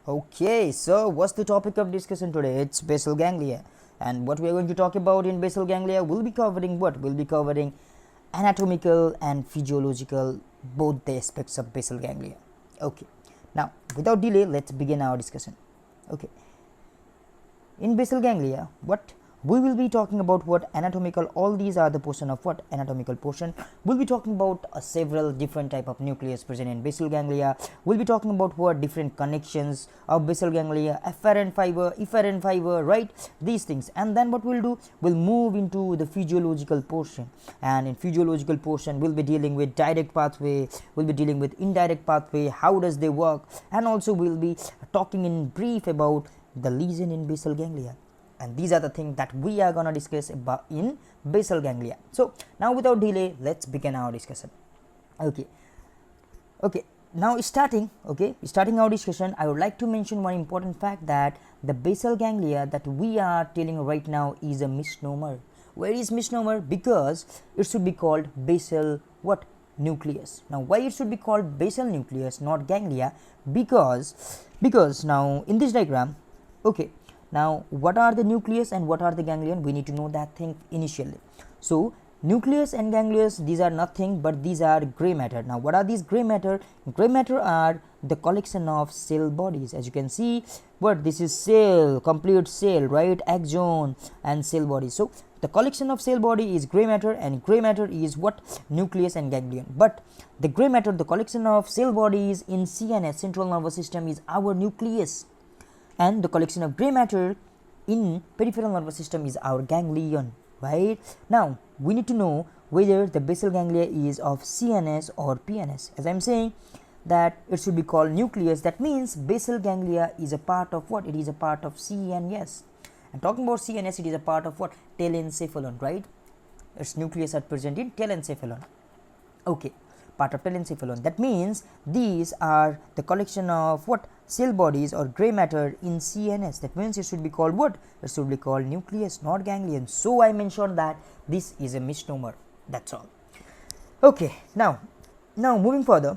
Okay, so what's the topic of discussion today? It's basal ganglia, and what we are going to talk about in basal ganglia, we'll be covering what? We'll be covering anatomical and physiological, both the aspects of basal ganglia. Okay, now without delay, let's begin our discussion. Okay, in basal ganglia, what we will be talking about what anatomical, all these are the portion of what anatomical portion. We'll be talking about several different type of nucleus present in basal ganglia. We'll be talking about what different connections of basal ganglia, efferent fiber, right, these things. And then what we'll do, we'll move into the physiological portion, and in physiological portion we'll be dealing with direct pathway, we'll be dealing with indirect pathway, how does they work, and also we'll be talking in brief about the lesion in basal ganglia. And these are the things that we are gonna discuss about in basal ganglia. So now without delay, let's begin our discussion. Okay, now starting our discussion, I would like to mention one important fact, that the basal ganglia that we are telling right now is a misnomer. Where is misnomer? Because it should be called basal what nucleus. Now why it should be called basal nucleus, not ganglia? Because now in this diagram, okay, now what are the nucleus and what are the ganglion? We need to know that thing initially. So nucleus and ganglions, these are nothing but these are gray matter. Now what are these gray matter? Gray matter are the collection of cell bodies. As you can see, what this is cell, complete cell, right, axon and cell body. So the collection of cell body is gray matter, and gray matter is what nucleus and ganglion. But the gray matter, the collection of cell bodies in CNS, central nervous system, is our nucleus, and the collection of gray matter in peripheral nervous system is our ganglion, right? Now we need to know whether the basal ganglia is of CNS or PNS. As I am saying that it should be called nucleus, that means basal ganglia is a part of what? It is a part of CNS. And talking about CNS, it is a part of what? Telencephalon, right? Its nucleus are present in telencephalon. Okay, part of telencephalon. That means these are the collection of what? Cell bodies or gray matter in CNS. That means it should be called what? It should be called nucleus, not ganglion. So I mentioned that this is a misnomer. That's all. Okay, now moving further,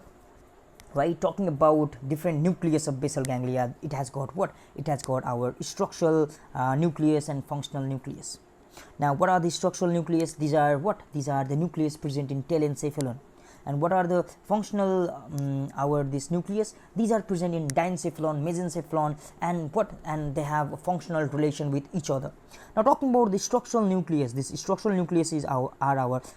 right, talking about different nucleus of basal ganglia, it has got what? It has got our structural nucleus and functional nucleus. Now what are the structural nucleus? These are what? These are the nucleus present in telencephalon. And what are the functional this nucleus? These are present in diencephalon, mesencephalon, and what? And they have a functional relation with each other. Now talking about the structural nucleus, this structural nucleus is our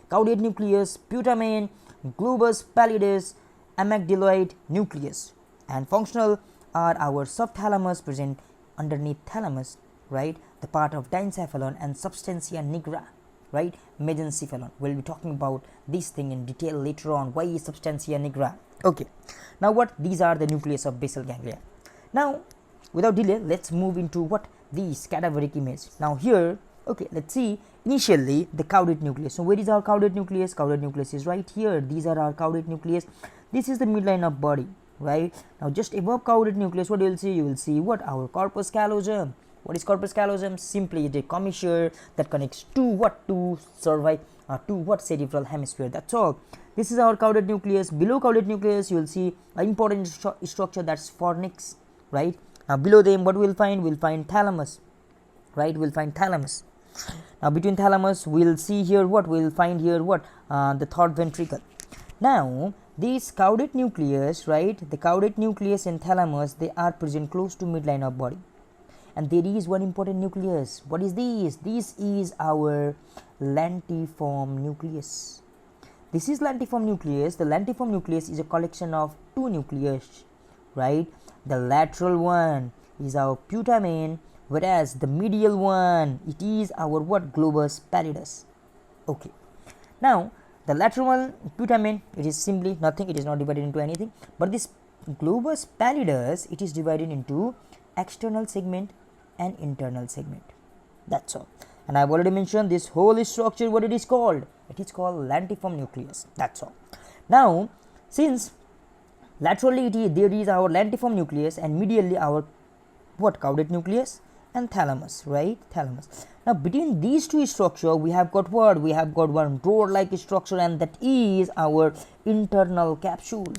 caudate nucleus, putamen, globus pallidus, amygdaloid nucleus, and functional are our subthalamus present underneath thalamus, right, the part of diencephalon, and substantia nigra, right, mesencephalon. We'll be talking about this thing in detail later on. Why is substantia nigra? Okay, now what? These are the nucleus of basal ganglia. Now without delay, let's move into what? This cadaveric image. Now here, okay, let's see initially the caudate nucleus. So where is our caudate nucleus? Caudate nucleus is right here. These are our caudate nucleus. This is the midline of body, right? Now just above caudate nucleus, what you will see? You will see what? Our corpus callosum. What is corpus callosum? Simply the commissure that connects to what? To to what? Cerebral hemisphere. That's all. This is our caudate nucleus. Below caudate nucleus, you will see an important structure, that's fornix, right? Now below them, what we will find? We'll find thalamus, right? We'll find thalamus. Now between thalamus, we'll see here what? We'll find here what? The third ventricle. Now this caudate nucleus, right? The caudate nucleus and thalamus, they are present close to midline of body. And there is one important nucleus. What is this? This is our lentiform nucleus. This is lentiform nucleus. The lentiform nucleus is a collection of two nucleus, right? The lateral one is our putamen, whereas the medial one, it is our what? Globus pallidus. Okay. Now the lateral one, putamen, it is simply nothing. It is not divided into anything. But this globus pallidus, it is divided into external segment and internal segment. That's all. And I've already mentioned this whole structure, what it is called? It is called lentiform nucleus. That's all. Now since laterally there is our lentiform nucleus, and medially our what? Caudate nucleus and thalamus, right? Thalamus. Now between these two structure, we have got what? We have got one door like structure, and that is our internal capsule.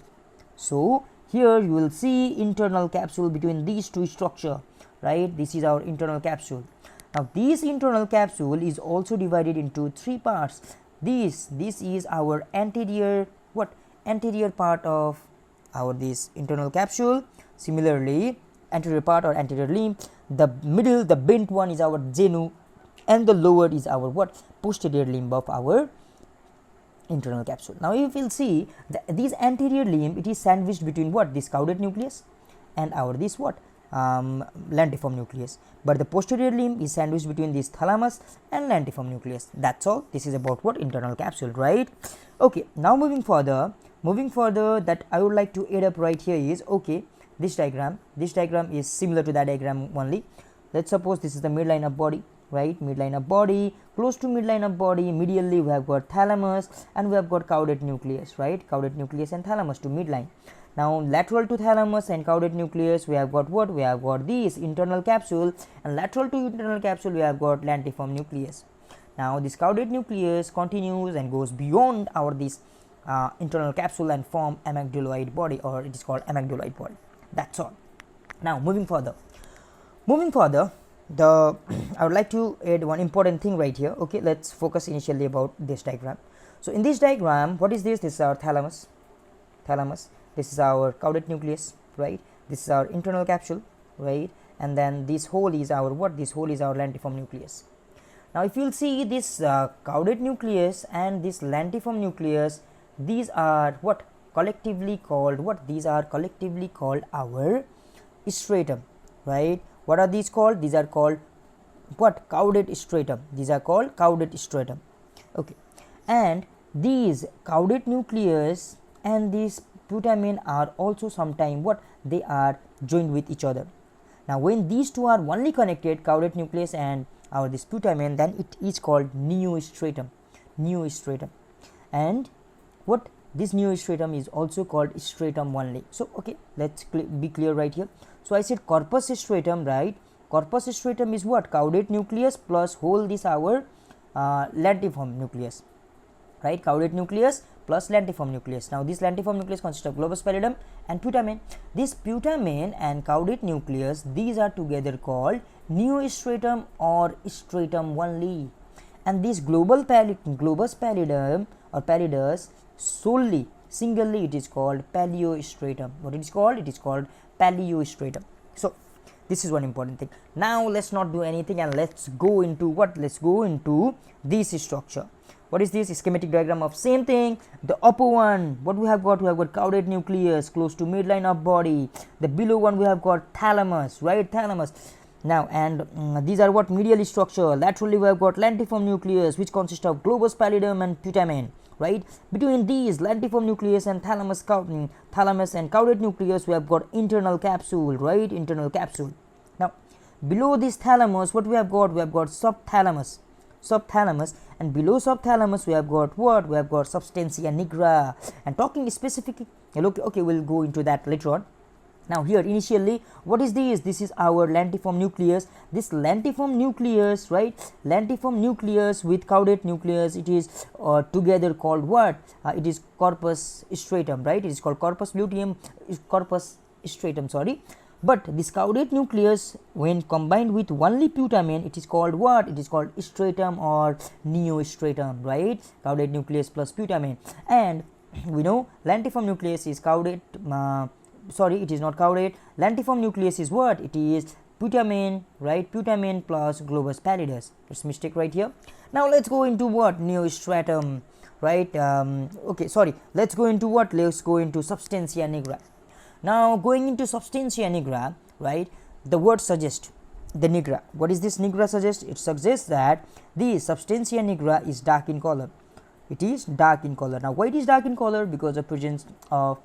So here you will see internal capsule between these two structure, right? This is our internal capsule. Now this internal capsule is also divided into three parts. This is our anterior anterior part of our this internal capsule. Similarly, anterior part or anterior limb, the middle, the bent one is our genu, and the lower is our posterior limb of our internal capsule. Now if you will see this anterior limb, it is sandwiched between this caudate nucleus and our this lentiform nucleus, but the posterior limb is sandwiched between this thalamus and lentiform nucleus. That's all. This is about internal capsule, right? Okay, now moving further, that I would like to add up right here is, okay, this diagram is similar to that diagram only. Let's suppose this is the midline of body, right? Midline of body, close to midline of body, medially we have got thalamus and we have got caudate nucleus, right? Caudate nucleus and thalamus to midline. Now lateral to thalamus and caudate nucleus we have got we have got this internal capsule, and lateral to internal capsule we have got lentiform nucleus. Now this caudate nucleus continues and goes beyond our this internal capsule and form amygdaloid body, or it is called amygdaloid body. That's all. Now moving further, I would like to add one important thing right here. Okay, let's focus initially about this diagram. So in this diagram, what is this? This is our thalamus. This is our caudate nucleus, right? This is our internal capsule, right? And then this whole is our this whole is our lentiform nucleus. Now if you will see this caudate nucleus and this lentiform nucleus, these are collectively called these are collectively called our stratum, right? What are these called? These are called caudate stratum. These are called caudate stratum. Okay, and these caudate nucleus and this putamen are also sometime they are joined with each other. Now when these two are only connected, caudate nucleus and our this putamen, then it is called neostratum. And this neostratum is also called stratum only. So okay, let's be clear right here. So I said corpus stratum, right? Corpus stratum is caudate nucleus plus whole this our lentiform nucleus, right? Caudate nucleus plus lentiform nucleus. Now this lentiform nucleus consists of globus pallidum and putamen. This putamen and caudate nucleus, these are together called neostratum or stratum only. And this globus pallidum or pallidus singly it is called palleostratum. What it is called? It is called palleostratum. So this is one important thing. Now let's not do anything and let's go into let's go into this structure. What is this? Schematic diagram of same thing. The upper one, what we have got caudate nucleus close to midline of body. The below one we have got thalamus, right? Thalamus. Now and these are medial structure. Laterally we have got lentiform nucleus, which consists of globus pallidum and putamen, right? Between these lentiform nucleus and thalamus and caudate nucleus we have got internal capsule, right? Internal capsule. Now below this thalamus, what we have got? We have got subthalamus, and below subthalamus we have got we have got substantia nigra. And talking specifically, okay, we'll go into that later on. Now here initially, what is this? This is our lentiform nucleus. This lentiform nucleus, right? Lentiform nucleus with caudate nucleus, it is together called it is corpus stratum, right? It is called corpus stratum, sorry. But this caudate nucleus, when combined with only putamen, it is called It is called stratum or neostratum, right? Caudate nucleus plus putamen. And we know lentiform nucleus is caudate. Sorry, it is not caudate. Lentiform nucleus is It is putamen, right? Putamen plus globus pallidus. It's mistake right here. Now let's go into neostratum, right? Okay, sorry. Let's go into Let's go into substantia nigra. Now going into substantia nigra, right? The word suggests the nigra. What is this nigra suggest? It suggests that the substantia nigra is dark in color. It is dark in color. Now why it is dark in color? Because of presence of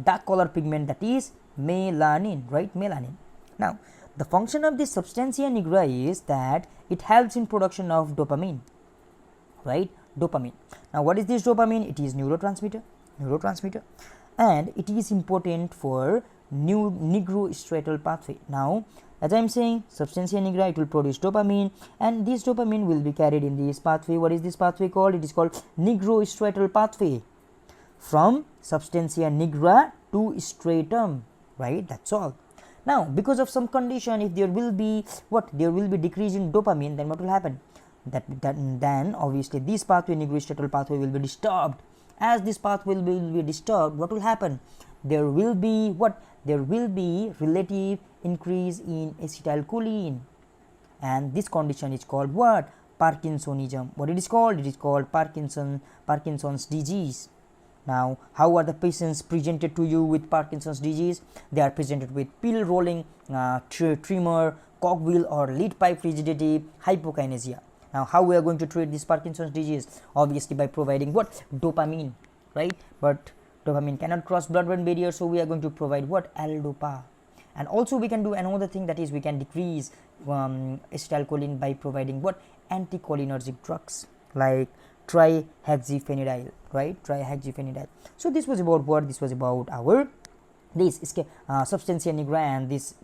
dark color pigment, that is melanin, right? Melanin. Now the function of this substantia nigra is that it helps in production of dopamine, right? Dopamine. Now what is this dopamine? It is neurotransmitter, and it is important for new nigrostriatal pathway. Now as I am saying, substantia nigra, it will produce dopamine, and this dopamine will be carried in this pathway. What is this pathway called? It is called nigrostriatal pathway. From substantia nigra to stratum, right? That's all. Now because of some condition, if there will be decrease in dopamine, then what will happen? Then obviously this pathway, nigrostriatal pathway, will be disturbed. As this pathway will be disturbed, what will happen? There will be relative increase in acetylcholine, and this condition is called what? Parkinsonism. What it is called? It is called Parkinson's disease. Now how are the patients presented to you with Parkinson's disease? They are presented with pill rolling, tremor, cogwheel or lead pipe rigidity, hypokinesia. Now how we are going to treat this Parkinson's disease? Obviously by providing what? Dopamine, right? But dopamine cannot cross blood-brain barrier, so we are going to provide what? L-dopa. And also we can do another thing, that is we can decrease acetylcholine by providing what? Anticholinergic drugs like trihexyphenidyl, right? Trihexyphenidyl. So this was about what? This was about our Substantia Nigra and this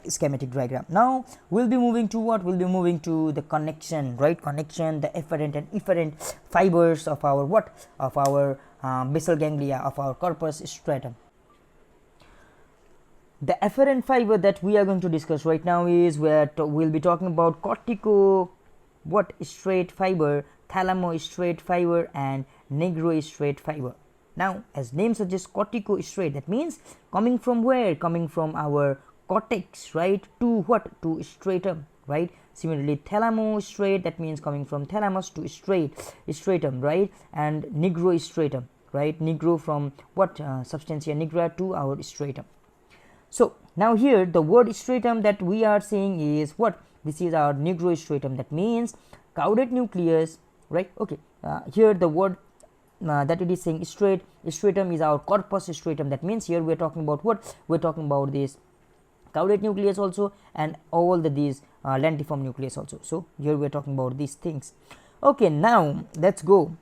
schematic diagram. Now we'll be moving to what? We'll be moving to the connection, right? Connection, the efferent and efferent fibers of our what? Of our basal ganglia, of our corpus stratum. The efferent fiber that we are going to discuss right now is we'll be talking about corticostriate fiber, thalamostriate fiber and nigrostriate fiber. Now as name suggests, corticostriate, that means coming from where? Coming from our cortex, right, to what? To stratum, right? Similarly thalamostriate, that means coming from thalamus to stratum, right? And nigrostratum, right? Nigro from what? Substantia nigra to our stratum. So now here the word stratum that we are saying is what? This is our nigrostratum, that means caudate nucleus, right? Okay, here the word that it is saying stratum is our corpus stratum, that means here we are talking about what? We are talking about this caudate nucleus also and all these lentiform nucleus also. So here we are talking about these things. Okay, now let's go.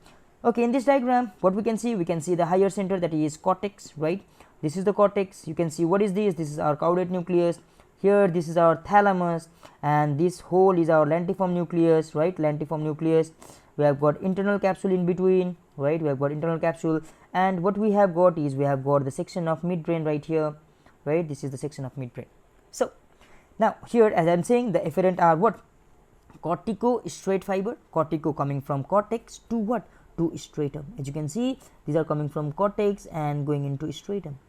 Okay, in this diagram what we can see? We can see the higher center, that is cortex, right? This is the cortex. You can see what is this? This is our caudate nucleus. Here this is our thalamus, and this whole is our lentiform nucleus, right? Lentiform nucleus. We have got internal capsule in between, right? We have got internal capsule, and what we have got is we have got the section of midbrain right here, right? This is the section of midbrain. So now here as I am saying, the efferent are what? Corticostriate fiber, cortico coming from cortex to what? To stratum. As you can see, these are coming from cortex and going into stratum.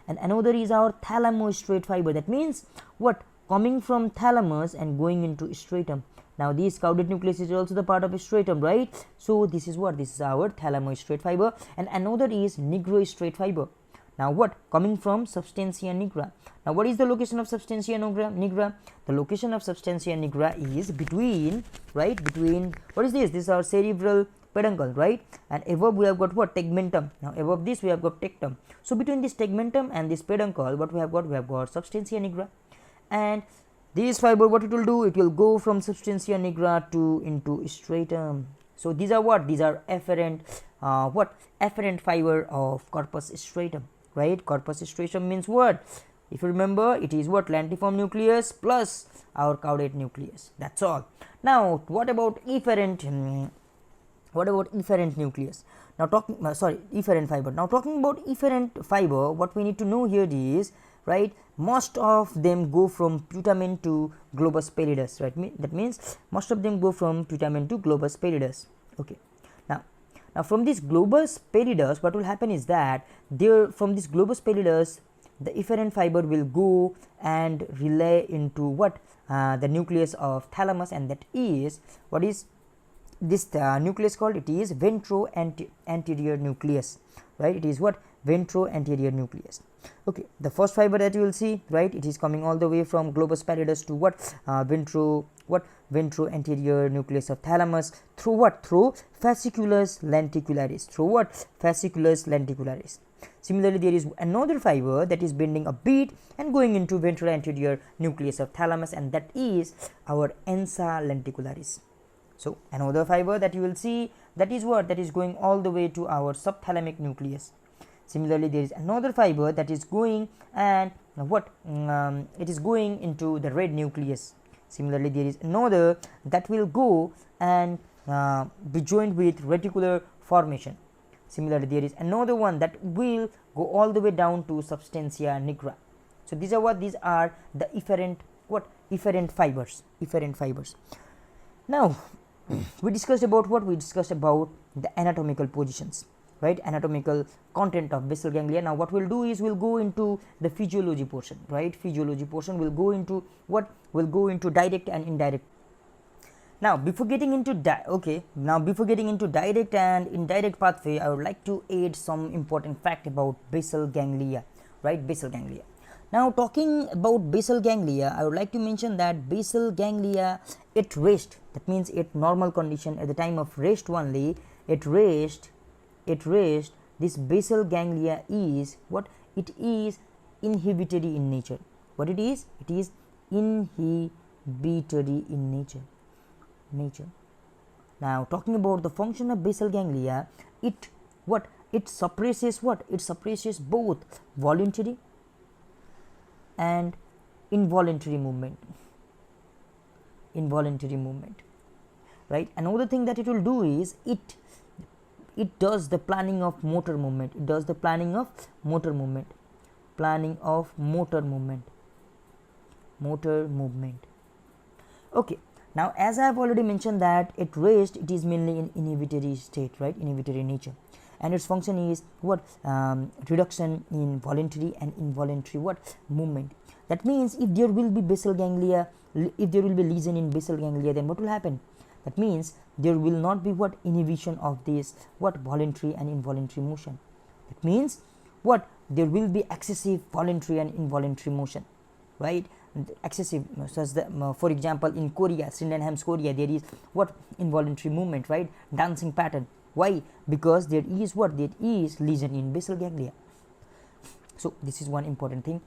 And another is our thalamostriate fiber, that means what? Coming from thalamus and going into stratum. Now this caudate nucleus is also the part of stratum, right? So this is what? This is our thalamostriate fiber. And another is nigrostriate fiber. Now what? Coming from Substantia Nigra. Now what is the location of Substantia Nigra? The location of Substantia Nigra is between, right? Between, what is this? This is our cerebral peduncle, right? And above we have got what? Tegmentum. Now above this we have got tectum. So between this tegmentum and this peduncle, what we have got? We have got Substantia Nigra. And this fiber, what it will do? It will go from Substantia Nigra to into stratum. So these are what? These are efferent efferent fiber of corpus stratum, right? Corpus stratum means what? If you remember, it is what? Lentiform nucleus plus our caudate nucleus. That's all. Now what about efferent? What about efferent nucleus? Now talking efferent fiber. Now talking about efferent fiber, what we need to know here is, right, most of them go from putamen to globus pallidus, right? That means most of them go from putamen to globus pallidus. Okay. Now from this globus pallidus, what will happen is that from this globus pallidus, the efferent fiber will go and relay into what? The nucleus of thalamus, and that is, what is this nucleus called? It is ventro-anterior nucleus, right? It is what? Ventro-anterior nucleus. Okay, the first fiber that you will see, right, it is coming all the way from globus pallidus to what? Ventro-anterior nucleus of thalamus through what? Through fasciculus lenticularis. Through what? Fasciculus lenticularis. Similarly, there is another fiber that is bending a bit and going into ventro-anterior nucleus of thalamus, and that is our ansa lenticularis. So another fiber that you will see, that is what? That is going all the way to our subthalamic nucleus. Similarly, there is another fiber that is going and it is going into the red nucleus. Similarly, there is another that will go and be joined with reticular formation. Similarly, there is another one that will go all the way down to Substantia Nigra. So these are what, these are the efferent fibers. Now we discussed about what, we discussed about the anatomical positions, right, anatomical content of basal ganglia. Now what we'll do is we'll go into the physiology portion, right, physiology portion will go into what, will go into direct and indirect. Now before getting into direct and indirect pathway, I would like to add some important fact about basal ganglia, right, basal ganglia. Now talking about basal ganglia, I would like to mention that basal ganglia at rest, that means at normal condition, at the time of rest only, at rest this basal ganglia is what, it is inhibitory in nature. What it is inhibitory in nature. Now talking about the function of basal ganglia, it suppresses what, it suppresses both voluntary and involuntary movement, right. Another thing that it will do is it does the planning of motor movement, okay. Now as I have already mentioned that at rest it is mainly in inhibitory state, right, inhibitory nature, and its function is what, reduction in voluntary and involuntary what, movement. That means if there will be basal ganglia, if there will be lesion in basal ganglia, then what will happen? That means there will not be what, inhibition of this what, voluntary and involuntary motion. That means what, there will be excessive voluntary and involuntary motion, right, excessive, such that for example in Korea, Sydenham's Korea, there is what, involuntary movement, right, dancing pattern. Why? Because there is what, there is lesion in basal ganglia. So this is one important thing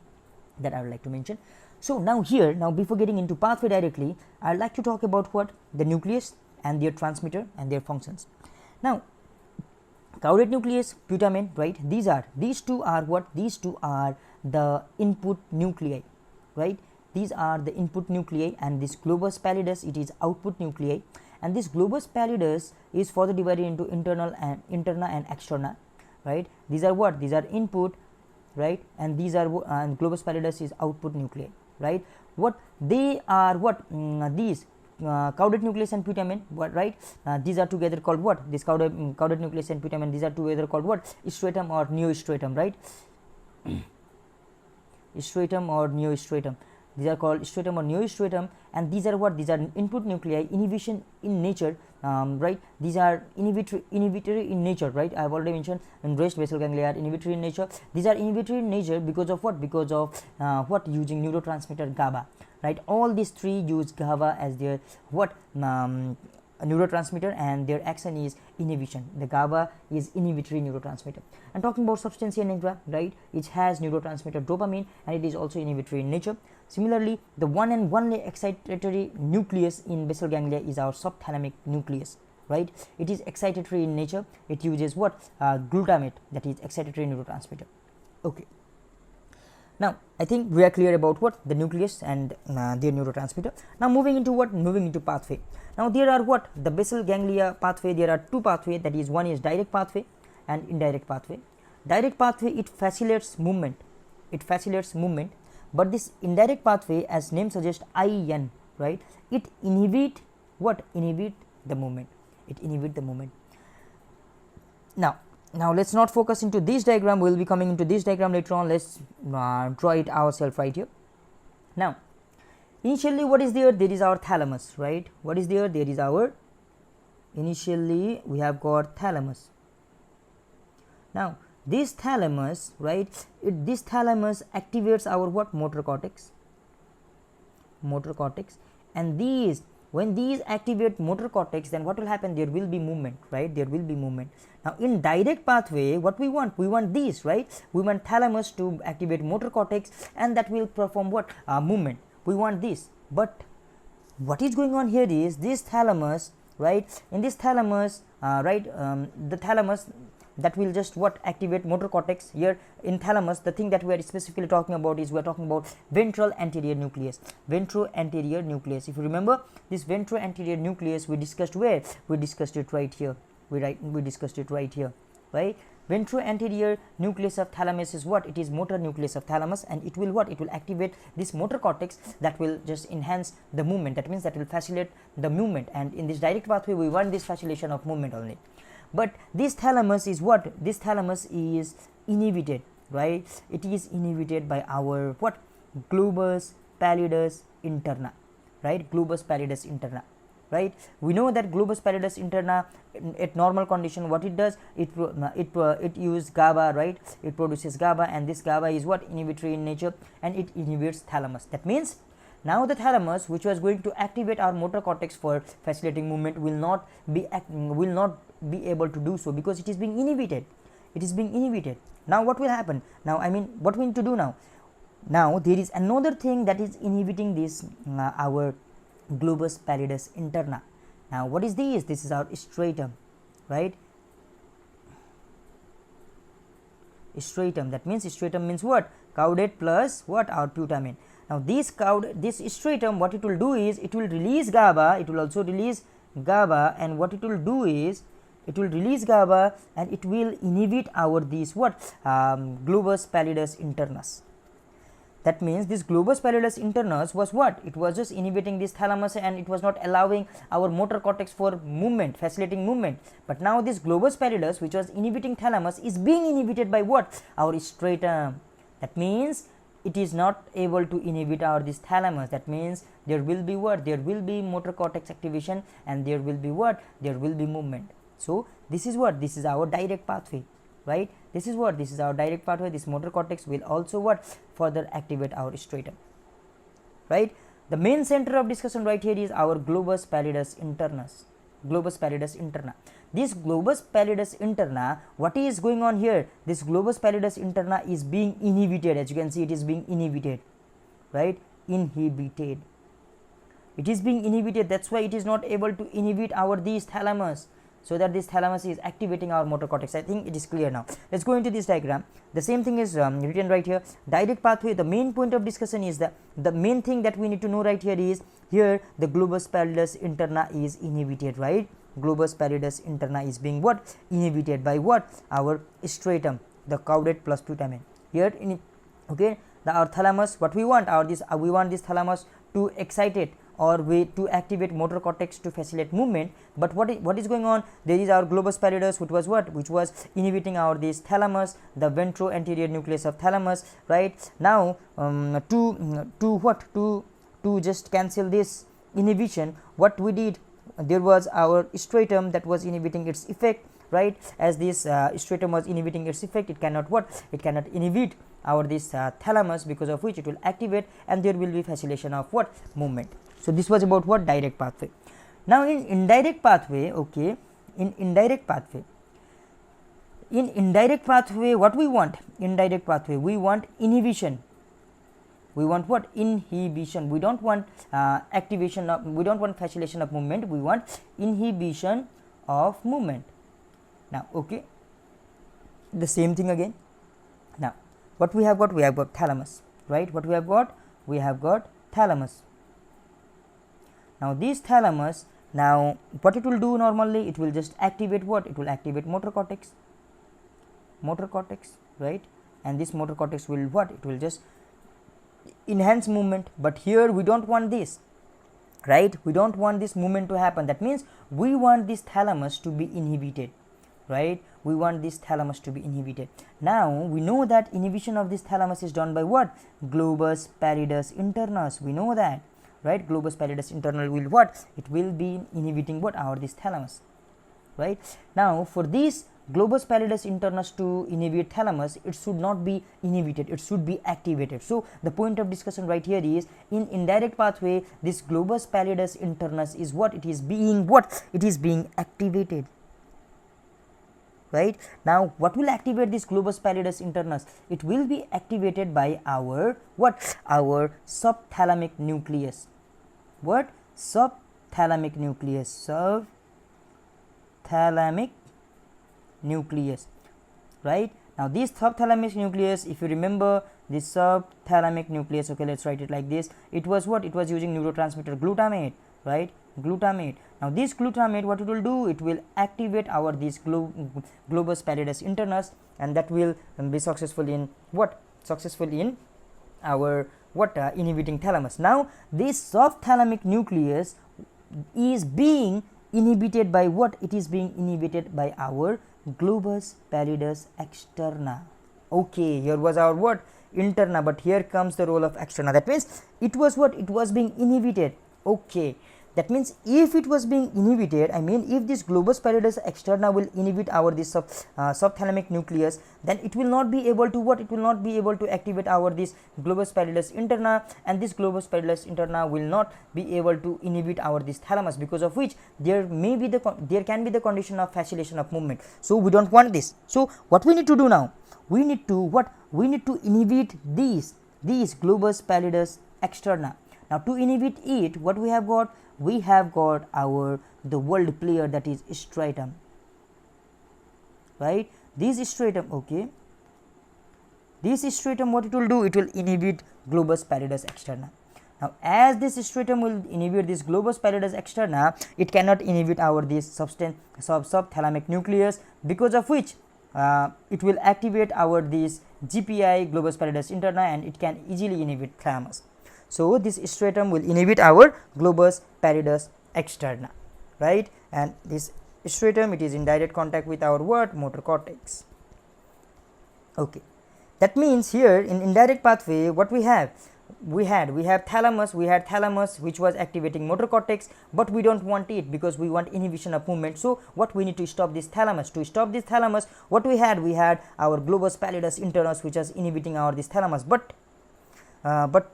that I would like to mention. So now here, now before getting into pathway directly, I would like to talk about what, the nucleus and their transmitter and their functions. Now caudate nucleus, putamen, right, these two are what, these two are the input nuclei, right, these are the input nuclei, and this globus pallidus, it is output nuclei, and this globus pallidus is further divided into interna and externa, right. These are what, these are input, right, and these are and globus pallidus is output nuclei, right. What they are, what, these caudate nucleus and putamen, what, right, these are together called what, this caudate nucleus and putamen, these are together called what, stratum or neostratum, right, stratum or neostratum, these are called stratum or neostratum, and these are what, these are input nuclei, inhibition in nature, right, these are inhibitory in nature, right. I have already mentioned in rest basal ganglia are inhibitory in nature. These are inhibitory in nature because of what, because of what, using neurotransmitter GABA, right. All these three use GABA as their what, neurotransmitter, and their action is inhibition. The GABA is inhibitory neurotransmitter. And talking about Substantia Nigra, right, it has neurotransmitter dopamine, and it is also inhibitory in nature. Similarly, the one and only excitatory nucleus in basal ganglia is our subthalamic nucleus, right. It is excitatory in nature. It uses what, glutamate, that is excitatory neurotransmitter. Okay. Now I think we are clear about what, the nucleus and their neurotransmitter. Now moving into what, moving into pathway. Now there are what, the basal ganglia pathway, there are two pathways, that is one is direct pathway and indirect pathway. Direct pathway, it facilitates movement, but this indirect pathway, as name suggests, IN, right, it inhibit what, inhibit the movement, Now let's not focus into this diagram, we will be coming into this diagram later on. Let's draw it ourselves right here. Now initially what is there, there is our thalamus, right. What is there, there is our, initially we have got thalamus. Now this thalamus, right, this thalamus activates our what, motor cortex, and these, when these activate motor cortex, then what will happen, there will be movement, right, there will be movement. Now in direct pathway, what we want this, right, we want thalamus to activate motor cortex, and that will perform what, movement, we want this. But what is going on here is this thalamus, right, in this thalamus, the thalamus that will just what, activate motor cortex. Here in thalamus, the thing that we are specifically talking about is, we are talking about ventral anterior nucleus. If you remember this ventral anterior nucleus, we discussed where, we discussed it right here, we discussed it right here, right? Ventro-anterior nucleus of thalamus is what? It is motor nucleus of thalamus, and it will what? It will activate this motor cortex that will just enhance the movement. That means that will facilitate the movement, and in this direct pathway we want this facilitation of movement only. But this thalamus is what? This thalamus is inhibited, right? It is inhibited by our what? Globus pallidus interna, right? Globus pallidus interna, right? We know that globus pallidus interna at normal condition what it does, it uses GABA, right? It produces GABA, and this GABA is what? Inhibitory in nature, and it inhibits thalamus. That means now the thalamus, which was going to activate our motor cortex for facilitating movement, will not be able to do so, because it is being inhibited. It is being inhibited. Now what will happen? Now I mean, what we need to do now? Now there is another thing that is inhibiting this our globus pallidus interna. Now what is this? This is our striatum, right? Striatum. That means striatum means what? Caudate plus what? Our putamen. Now this striatum, what it will do is it will release GABA. It will also release GABA, and what it will do is it will release GABA, and it will inhibit our this what? Globus pallidus internus. That means this globus pallidus internus was what? It was just inhibiting this thalamus, and it was not allowing our motor cortex for movement, facilitating movement. But now this globus pallidus, which was inhibiting thalamus, is being inhibited by what? Our striatum. That means it is not able to inhibit our this thalamus. That means there will be what? There will be motor cortex activation, and there will be what? There will be movement. So this is what? This is our direct pathway, right? This is what? This is our direct pathway. This motor cortex will also what? Further activate our striatum, right? The main center of discussion right here is our globus pallidus internus. Globus pallidus interna. This globus pallidus interna, what is going on here? This globus pallidus interna is being inhibited. As you can see, it is being inhibited, right? Inhibited. It is being inhibited. That's why it is not able to inhibit our these thalamus, so that this thalamus is activating our motor cortex. I think it is clear now. Let's go into this diagram. The same thing is written right here. Direct pathway. The main point of discussion is the main thing that we need to know right here is here the globus pallidus interna is inhibited, right? Globus pallidus interna is being what? Inhibited by what? Our striatum, the caudate plus putamen. Here in it, okay, our thalamus, what we want? We want this thalamus to excite it, or way to activate motor cortex to facilitate movement. But what is going on? There is our globus pallidus, which was what? Which was inhibiting our this thalamus, the ventro-anterior nucleus of thalamus, right? Now to just cancel this inhibition, what we did, there was our striatum that was inhibiting its effect, right? As this striatum was inhibiting its effect, it cannot what? It cannot inhibit our this thalamus, because of which it will activate, and there will be facilitation of what? Movement. So this was about what? Direct pathway. Now in indirect pathway, okay, in indirect pathway, what we want? Indirect pathway, we want inhibition. We want what? Inhibition. We don't want activation of, we don't want facilitation of movement, we want inhibition of movement. Now okay, the same thing again. Now what we have got? We have got thalamus, right? What we have got? We have got thalamus. Now this thalamus, now what it will do normally? It will just activate what? It will activate motor cortex, right? And this motor cortex will what? It will just enhance movement. But here we don't want this, right? We don't want this movement to happen. That means we want this thalamus to be inhibited, right? We want this thalamus to be inhibited. Now we know that inhibition of this thalamus is done by what? Globus pallidus internus. We know that, right? Globus pallidus internal will what? It will be inhibiting what? Our this thalamus, right? Now for this globus pallidus internus to inhibit thalamus, it should not be inhibited, it should be activated. So the point of discussion right here is, in indirect pathway, this globus pallidus internus is what? It is being what? It is being activated, right? Now what will activate this globus pallidus internus? It will be activated by our what? Our subthalamic nucleus. What? Subthalamic nucleus. Subthalamic nucleus, right? Now this subthalamic nucleus, if you remember this subthalamic nucleus, okay, let's write it like this. It was what? It was using neurotransmitter glutamate, right? glutamate. Now this glutamate, what it will do, it will activate our this globus pallidus internus, and that will be successful in what, successful in our what, inhibiting thalamus. Now this soft thalamic nucleus is being inhibited by what, it is being inhibited by our globus pallidus externa. Okay, here was our what, interna, but here comes the role of externa. That means it was what, it was being inhibited. Okay, that means if it was being inhibited, I mean if this globus pallidus externa will inhibit our this subthalamic nucleus, then it will not be able to what, it will not be able to activate our this globus pallidus interna, and this globus pallidus interna will not be able to inhibit our this thalamus, because of which there may be there can be the condition of facilitation of movement. So we don't want this. So what we need to do now, we need to what, we need to inhibit these globus pallidus externa. Now to inhibit it, what we have got, we have got our the world player, that is striatum, right? This striatum, okay, this striatum, what it will do, it will inhibit globus pallidus externa. Now as this striatum will inhibit this globus pallidus externa, it cannot inhibit our this subthalamic nucleus, because of which it will activate our this GPI, globus pallidus interna, and it can easily inhibit thalamus. So this striatum will inhibit our globus pallidus externa, right? And this striatum, it is in direct contact with our what, motor cortex. Okay, that means here in indirect pathway, what we have, we have thalamus, which was activating motor cortex, but we don't want it because we want inhibition of movement. So what we need to stop this thalamus, to stop this thalamus, what we had our globus pallidus internus, which was inhibiting our this thalamus, but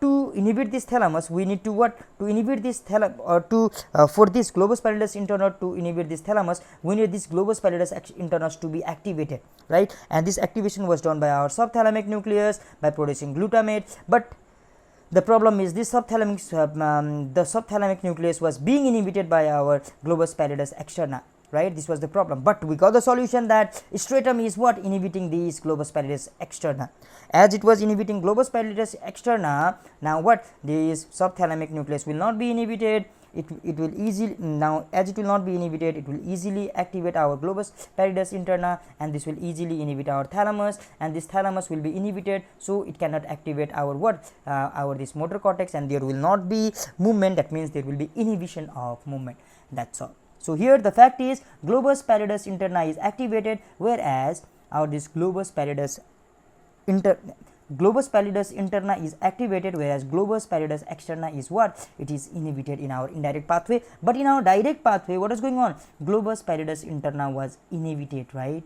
to inhibit this thalamus, we need to what, to inhibit this thalamus, or to for this globus pallidus internus to inhibit this thalamus, we need this globus pallidus internus to be activated, right? And this activation was done by our subthalamic nucleus by producing glutamate, but the problem is this subthalamic nucleus was being inhibited by our globus pallidus externa, right? This was the problem, but we got the solution that striatum is what, inhibiting these globus pallidus externa. As it was inhibiting globus pallidus externa, now what, this subthalamic nucleus will not be inhibited. It will easily, now as it will not be inhibited, it will easily activate our globus pallidus interna, and this will easily inhibit our thalamus, and this thalamus will be inhibited, so it cannot activate our what, our this motor cortex, and there will not be movement. That means there will be inhibition of movement. That's all. So here the fact is globus pallidus interna is activated, whereas our this globus pallidus interna is activated, whereas globus pallidus externa is what, it is inhibited in our indirect pathway. But in our direct pathway, what is going on, globus pallidus interna was inhibited, right?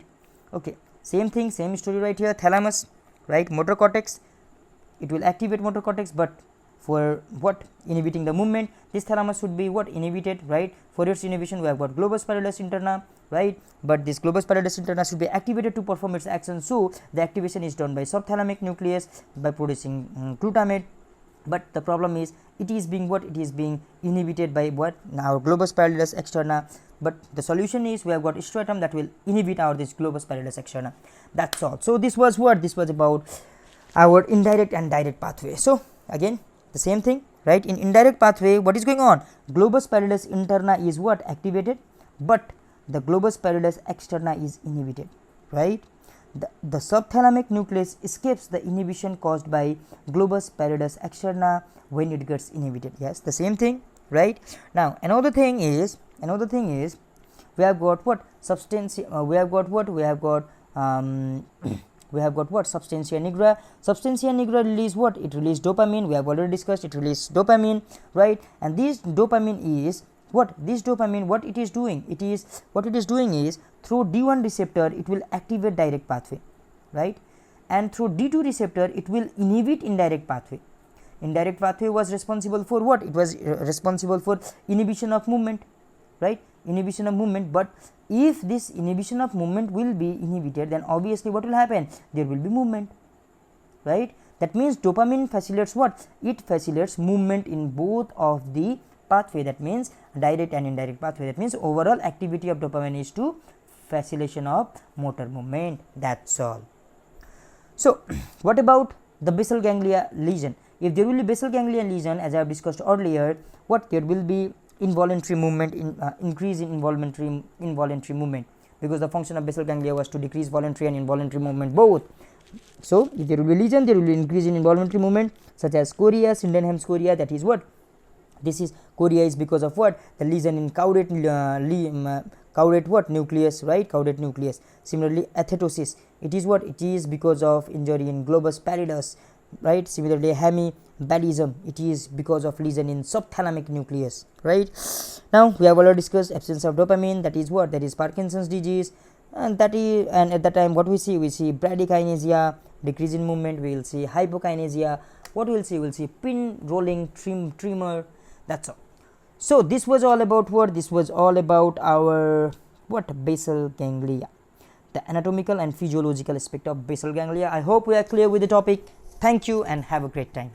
Okay, same thing, same story right here, thalamus, right, motor cortex, it will activate motor cortex, but for what, inhibiting the movement, this thalamus should be what, inhibited, right? For its inhibition, we have got globus pallidus interna, right? But this globus pallidus interna should be activated to perform its action, so the activation is done by subthalamic nucleus by producing glutamate. But the problem is, it is being what, it is being inhibited by what, our globus pallidus externa. But the solution is, we have got striatum that will inhibit our this globus pallidus externa. That's all. So this was what, this was about our indirect and direct pathway. So again the same thing, right? In indirect pathway, what is going on, globus pallidus interna is what, activated, but the globus pallidus externa is inhibited, right? The subthalamic nucleus escapes the inhibition caused by globus pallidus externa when it gets inhibited. Yes, the same thing, right? Now another thing is we have got what, substantia, we have got what, we have got what, Substantia Nigra. Substantia Nigra release what, it release dopamine, we have already discussed, it release dopamine, right? And this dopamine is what, this dopamine, what it is doing, it is through D1 receptor it will activate direct pathway, right? And through D2 receptor it will inhibit indirect pathway. Indirect pathway was responsible for what, it was responsible for inhibition of movement, right? Inhibition of movement. But if this inhibition of movement will be inhibited, then obviously what will happen, there will be movement, right? That means dopamine facilitates what, it facilitates movement in both of the pathway, that means direct and indirect pathway. That means overall activity of dopamine is to facilitation of motor movement. That's all. So what about the basal ganglia lesion? If there will be basal ganglia lesion, as I have discussed earlier, what, there will be involuntary movement, increase in involuntary movement, because the function of basal ganglia was to decrease voluntary and involuntary movement both. So if there will be lesion, there will be increase in involuntary movement, such as chorea, Sydenham's chorea. That is what this is. Chorea is because of what? The lesion in caudate what? Nucleus, right? Caudate nucleus. Similarly, athetosis, it is what? It is because of injury in globus pallidus, right? Similarly, hemibalism, it is because of lesion in subthalamic nucleus, right? Now we have already discussed absence of dopamine. That is what? That is Parkinson's disease. And at that time what we see bradykinesia, decrease in movement. We will see hypokinesia. What we will see? We will see pin rolling tremor. That's all. So this was all about what? This was all about our basal ganglia, the anatomical and physiological aspect of basal ganglia. I hope we are clear with the topic. Thank you and have a great time.